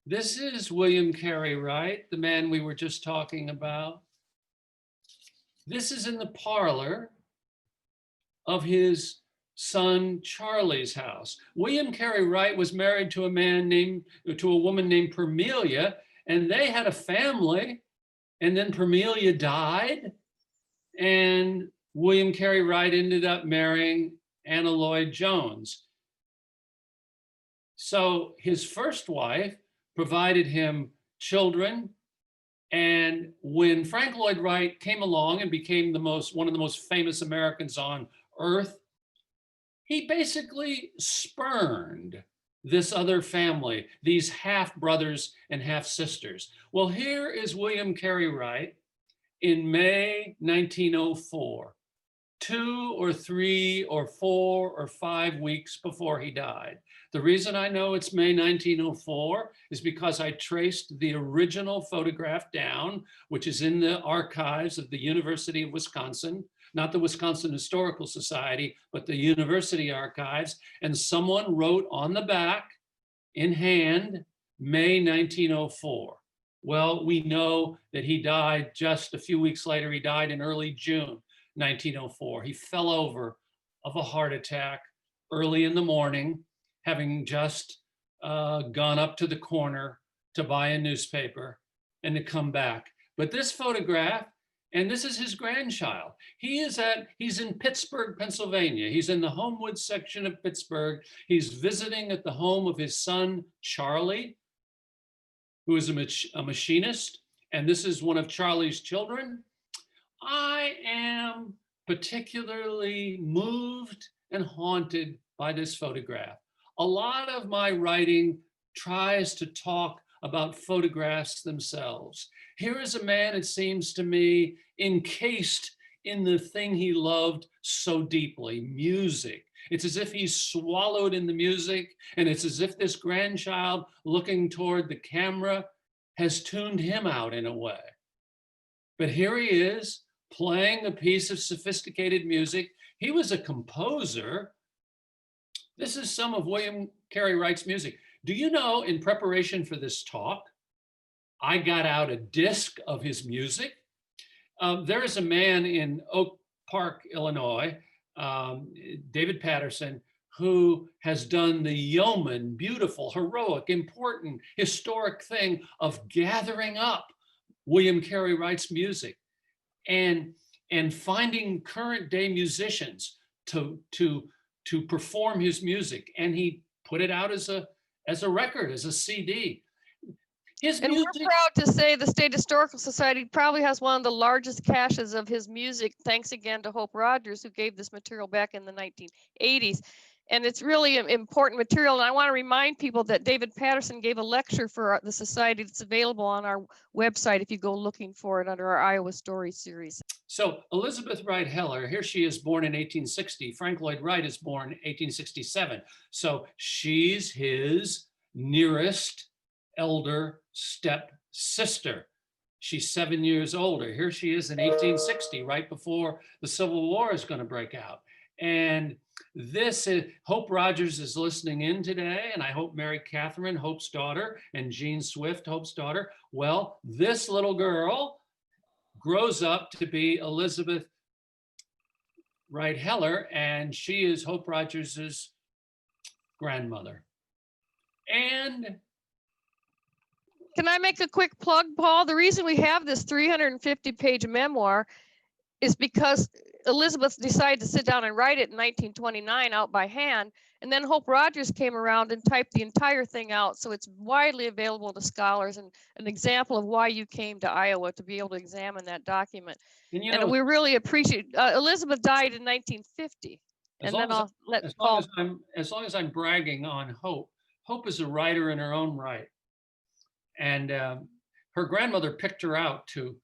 [SPEAKER 2] This is William Carey Wright, the man we were just talking about. This is in the parlor of his son Charlie's house. William Carey Wright was married to a woman named Permelia, and they had a family. And then Permelia died, and William Carey Wright ended up marrying Anna Lloyd Jones. So his first wife provided him children. And when Frank Lloyd Wright came along and became one of the most famous Americans on earth, he basically spurned this other family, these half brothers and half sisters. Well, here is William Carey Wright in May 1904, 2 or 3 or 4 or 5 weeks before he died. The reason I know it's May 1904 is because I traced the original photograph down, which is in the archives of the University of Wisconsin, not the Wisconsin Historical Society, but the university archives. And someone wrote on the back in hand, May 1904. Well, we know that he died just a few weeks later. He died in early June 1904. He fell over of a heart attack early in the morning, having just gone up to the corner to buy a newspaper and to come back. But this photograph, and this is his grandchild. He's in Pittsburgh, Pennsylvania. He's in the Homewood section of Pittsburgh. He's visiting at the home of his son, Charlie, who is a machinist. And this is one of Charlie's children. I am particularly moved and haunted by this photograph. A lot of my writing tries to talk about photographs themselves. Here is a man, it seems to me, encased in the thing he loved so deeply, music. It's as if he's swallowed in the music, and it's as if this grandchild looking toward the camera has tuned him out in a way. But here he is playing a piece of sophisticated music. He was a composer. This is some of William Carey Wright's music. Do you know, in preparation for this talk, I got out a disc of his music. There is a man in Oak Park, Illinois, David Patterson, who has done the yeoman, beautiful, heroic, important, historic thing of gathering up William Carey Wright's music and finding current day musicians to perform his music. And he put it out as a record, as a CD.
[SPEAKER 4] And we're proud to say the State Historical Society probably has one of the largest caches of his music, thanks again to Hope Rogers, who gave this material back in the 1980s. And it's really important material. And I want to remind people that David Patterson gave a lecture for the Society that's available on our website if you go looking for it under our Iowa Stories series.
[SPEAKER 2] So Elizabeth Wright Heller, here she is born in 1860. Frank Lloyd Wright is born in 1867. So she's his nearest elder step sister. She's 7 years older. Here she is in 1860, right before the Civil War is going to break out. And this is, Hope Rogers is listening in today, and I hope Mary Catherine, Hope's daughter, and Jean Swift, Hope's daughter. Well, this little girl grows up to be Elizabeth Wright Heller, and she is Hope Rogers's grandmother. And
[SPEAKER 4] can I make a quick plug, Paul? The reason we have this 350-page memoir is because Elizabeth decided to sit down and write it in 1929 out by hand. And then Hope Rogers came around and typed the entire thing out. So it's widely available to scholars and an example of why you came to Iowa to be able to examine that document. And we really appreciate, Elizabeth died in 1950. And then I'll let Paul.
[SPEAKER 2] As long as I'm bragging on Hope, Hope is a writer in her own right. And her grandmother picked her out to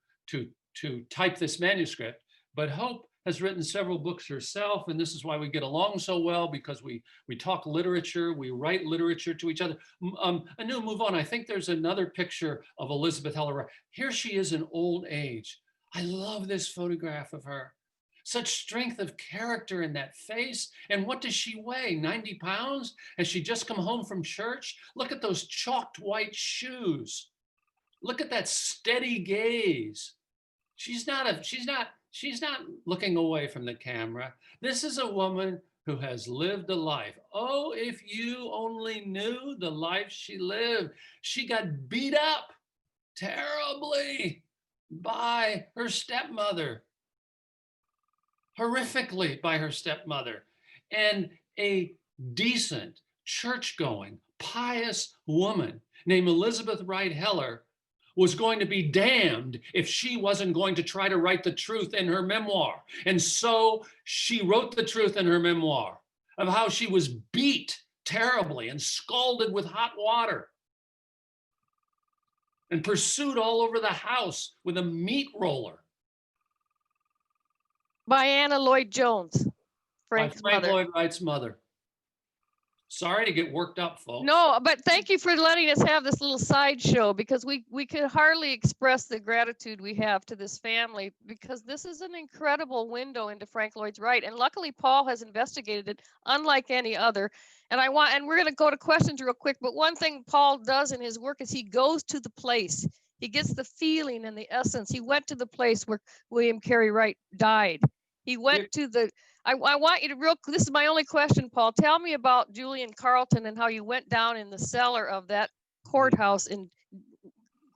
[SPEAKER 2] type this manuscript. But Hope has written several books herself, and this is why we get along so well, because we talk literature, we write literature to each other. Anu, move on. I think there's another picture of Elizabeth Heller. Here she is in old age. I love this photograph of her. Such strength of character in that face. And what does she weigh? 90 pounds? Has she just come home from church? Look at those chalked white shoes. Look at that steady gaze. She's not looking away from the camera. This is a woman who has lived a life. Oh, if you only knew the life she lived. She got beat up terribly by her stepmother, horrifically by her stepmother. And a decent, church-going, pious woman named Elizabeth Wright Heller was going to be damned if she wasn't going to try to write the truth in her memoir. And so she wrote the truth in her memoir of how she was beat terribly and scalded with hot water and pursued all over the house with a meat roller.
[SPEAKER 4] By Anna Lloyd Jones,
[SPEAKER 2] By
[SPEAKER 4] Frank's
[SPEAKER 2] Frank
[SPEAKER 4] mother.
[SPEAKER 2] Lloyd Wright's mother. Sorry to get worked up, folks.
[SPEAKER 4] No, but thank you for letting us have this little sideshow, because we could hardly express the gratitude we have to this family, because this is an incredible window into Frank Lloyd Wright. And luckily, Paul has investigated it unlike any other. And we're going to go to questions real quick. But one thing Paul does in his work is he goes to the place. He gets the feeling and the essence. He went to the place where William Carey Wright died. He went to the, I want you to this is my only question, Paul. Tell me about Julian Carlton and how you went down in the cellar of that courthouse in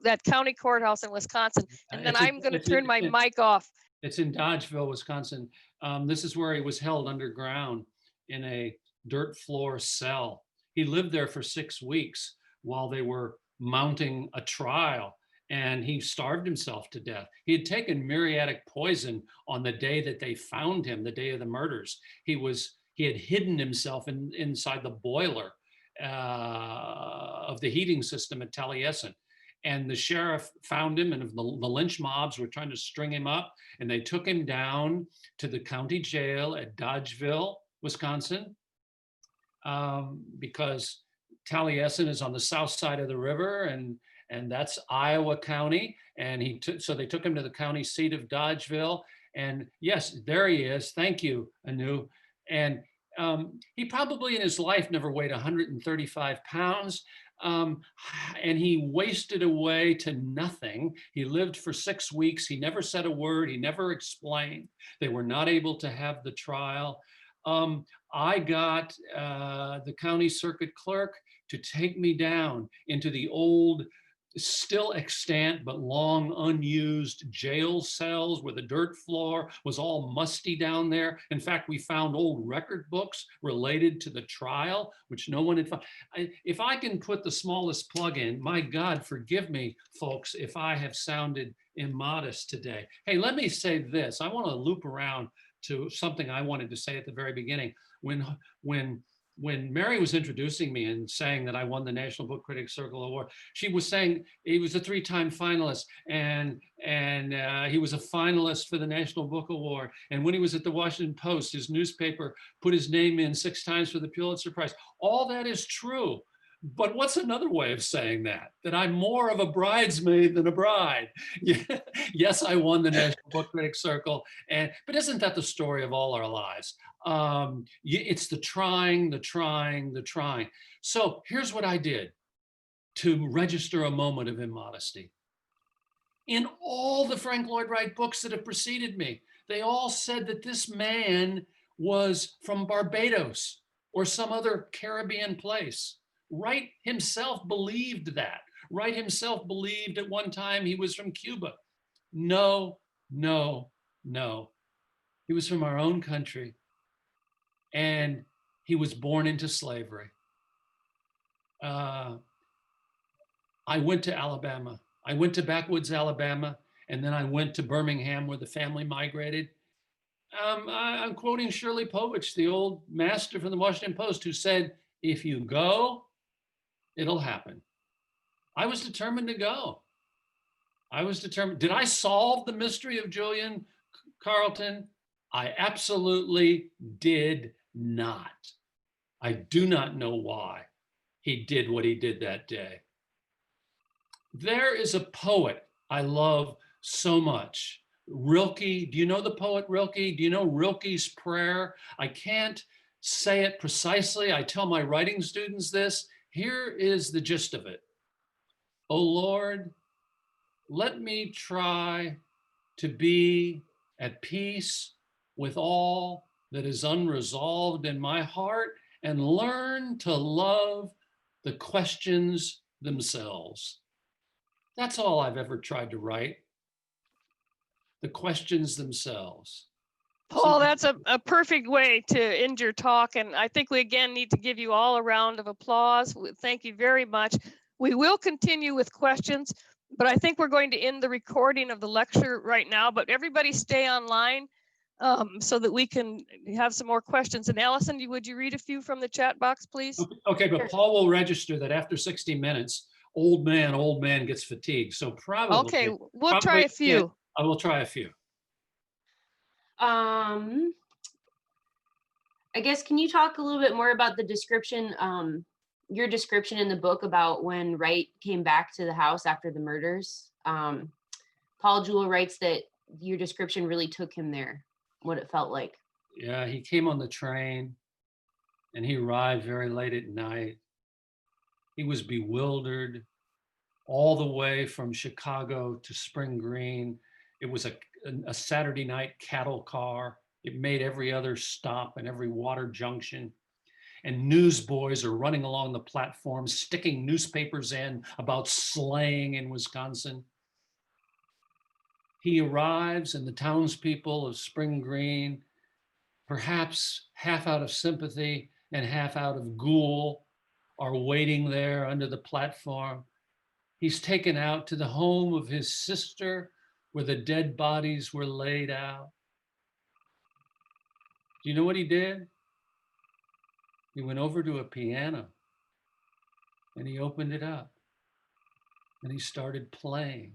[SPEAKER 4] that county courthouse in Wisconsin. And then I'm going to turn my mic off.
[SPEAKER 2] It's in Dodgeville, Wisconsin. This is where he was held underground in a dirt floor cell. He lived there for 6 weeks while they were mounting a trial, and he starved himself to death. He had taken muriatic poison on the day that they found him, the day of the murders. He had hidden himself inside the boiler of the heating system at Taliesin. And the sheriff found him, and the lynch mobs were trying to string him up, and they took him down to the county jail at Dodgeville, Wisconsin, because Taliesin is on the south side of the river, and that's Iowa County. And so they took him to the county seat of Dodgeville. And yes, there he is. Thank you, Anu. And he probably in his life never weighed 135 pounds. And he wasted away to nothing. He lived for 6 weeks. He never said a word. He never explained. They were not able to have the trial. I got the county circuit clerk to take me down into the old, still extant but long unused jail cells where the dirt floor was all musty down there. In fact, we found old record books related to the trial, which no one had found. If I can put the smallest plug in, my God, forgive me, folks, if I have sounded immodest today. Hey, let me say this. I want to loop around to something I wanted to say at the very beginning. When Mary was introducing me and saying that I won the National Book Critics Circle Award, she was saying he was a 3-time finalist, and he was a finalist for the National Book Award. And when he was at the Washington Post, his newspaper put his name in 6 times for the Pulitzer Prize. All that is true. But what's another way of saying that? That I'm more of a bridesmaid than a bride. Yes, I won the National Book Critics Circle, but isn't that the story of all our lives? It's the trying. So here's what I did to register a moment of immodesty. In all the Frank Lloyd Wright books that have preceded me, they all said that this man was from Barbados or some other Caribbean place. Wright himself believed that. Wright himself believed at one time he was from Cuba. No. He was from our own country, and he was born into slavery. I went to Alabama. I went to backwoods Alabama, and then I went to Birmingham where the family migrated. I'm quoting Shirley Povich, the old master from the Washington Post, who said, if you go, it'll happen. I was determined to go. I was determined. Did I solve the mystery of Julian Carlton? I absolutely did not. I do not know why he did what he did that day. There is a poet I love so much, Rilke, do you know the poet Rilke? Do you know Rilke's prayer? I can't say it precisely. I tell my writing students this. Here is the gist of it. Oh Lord, let me try to be at peace with all that is unresolved in my heart and learn to love the questions themselves. That's all I've ever tried to write. The questions themselves.
[SPEAKER 4] Paul, that's a perfect way to end your talk. And I think we again need to give you all a round of applause. Thank you very much. We will continue with questions, but I think we're going to end the recording of the lecture right now, but everybody stay online so that we can have some more questions. And Allison, would you read a few from the chat box, please?
[SPEAKER 2] Okay, but Paul will register that after 60 minutes, old man gets fatigued. So probably.
[SPEAKER 4] Okay, we'll try a few.
[SPEAKER 2] I will try a few.
[SPEAKER 3] I guess, can you talk a little bit more about the description, your description in the book about when Wright came back to the house after the murders? Paul Jewell writes that your description really took him there, what it felt like.
[SPEAKER 2] Yeah, he came on the train and he arrived very late at night. He was bewildered all the way from Chicago to Spring Green. It was a Saturday night cattle car. It made every other stop and every water junction. And newsboys are running along the platform, sticking newspapers in about slaying in Wisconsin. He arrives, and the townspeople of Spring Green, perhaps half out of sympathy and half out of ghoul, are waiting there under the platform. He's taken out to the home of his sister where the dead bodies were laid out. Do you know what he did? He went over to a piano and he opened it up and he started playing.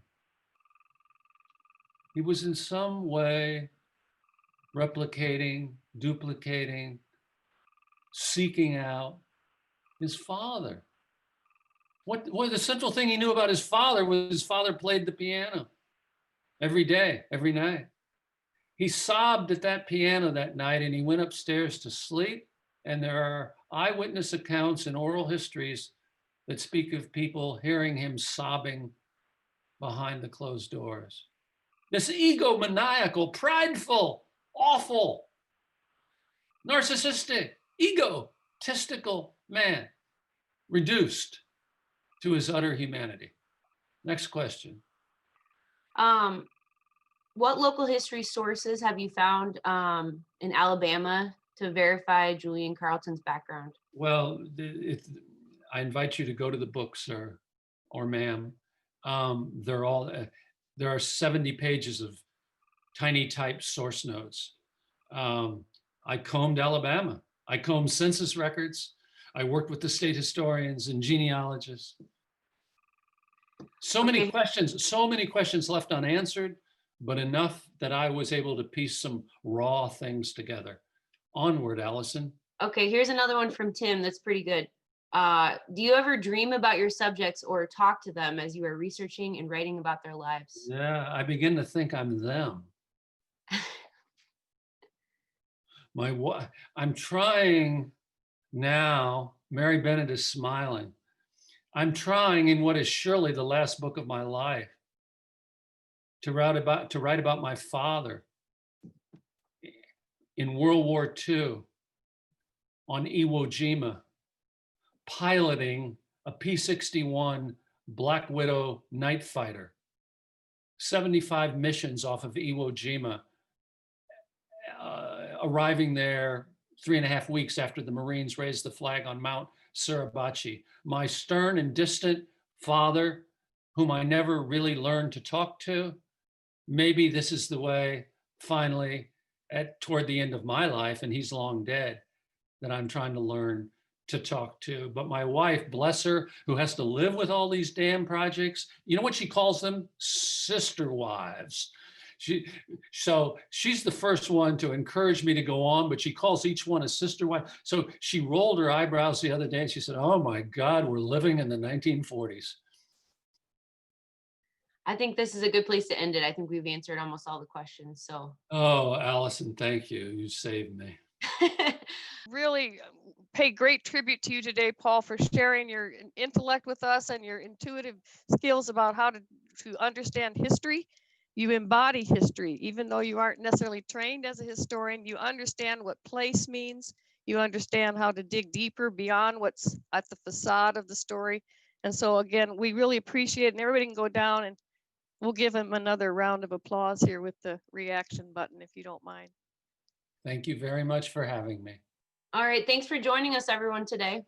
[SPEAKER 2] He was in some way replicating, duplicating, seeking out his father. What the central thing he knew about his father was his father played the piano every day, every night. He sobbed at that piano that night and he went upstairs to sleep. And there are eyewitness accounts and oral histories that speak of people hearing him sobbing behind the closed doors. This egomaniacal, prideful, awful, narcissistic, egotistical man reduced to his utter humanity. Next question.
[SPEAKER 3] What local history sources have you found in Alabama to verify Julian Carlton's background?
[SPEAKER 2] Well, I invite you to go to the book, sir or ma'am. There are 70 pages of tiny type source notes. I combed Alabama. I combed census records. I worked with the state historians and genealogists. So many questions left unanswered, but enough that I was able to piece some raw things together. Onward, Allison.
[SPEAKER 3] Okay, here's another one from Tim that's pretty good. Do you ever dream about your subjects or talk to them as you are researching and writing about their lives?
[SPEAKER 2] Yeah, I begin to think I'm them. I'm trying now, Mary Bennett is smiling. I'm trying in what is surely the last book of my life to write about my father in World War II on Iwo Jima, piloting a P-61 Black Widow night fighter, 75 missions off of Iwo Jima, arriving there 3.5 weeks after the Marines raised the flag on Mount Suribachi. My stern and distant father, whom I never really learned to talk to, maybe this is the way finally toward the end of my life, and he's long dead, that I'm trying to learn to talk to. But my wife, bless her, who has to live with all these damn projects, you know what she calls them? Sister wives. So she's the first one to encourage me to go on, but she calls each one a sister wife. So she rolled her eyebrows the other day and she said, oh my God, we're living in the 1940s.
[SPEAKER 3] I think this is a good place to end it. I think we've answered almost all the questions. So
[SPEAKER 2] Oh, Allison, thank you. You saved me.
[SPEAKER 4] Really pay great tribute to you today, Paul, for sharing your intellect with us and your intuitive skills about how to understand history. You embody history, even though you aren't necessarily trained as a historian. You understand what place means. You understand how to dig deeper beyond what's at the facade of the story. And so again, we really appreciate it, and everybody can go down and we'll give him another round of applause here with the reaction button, if you don't mind.
[SPEAKER 2] Thank you very much for having me.
[SPEAKER 3] all right. Thanks for joining us, everyone, today.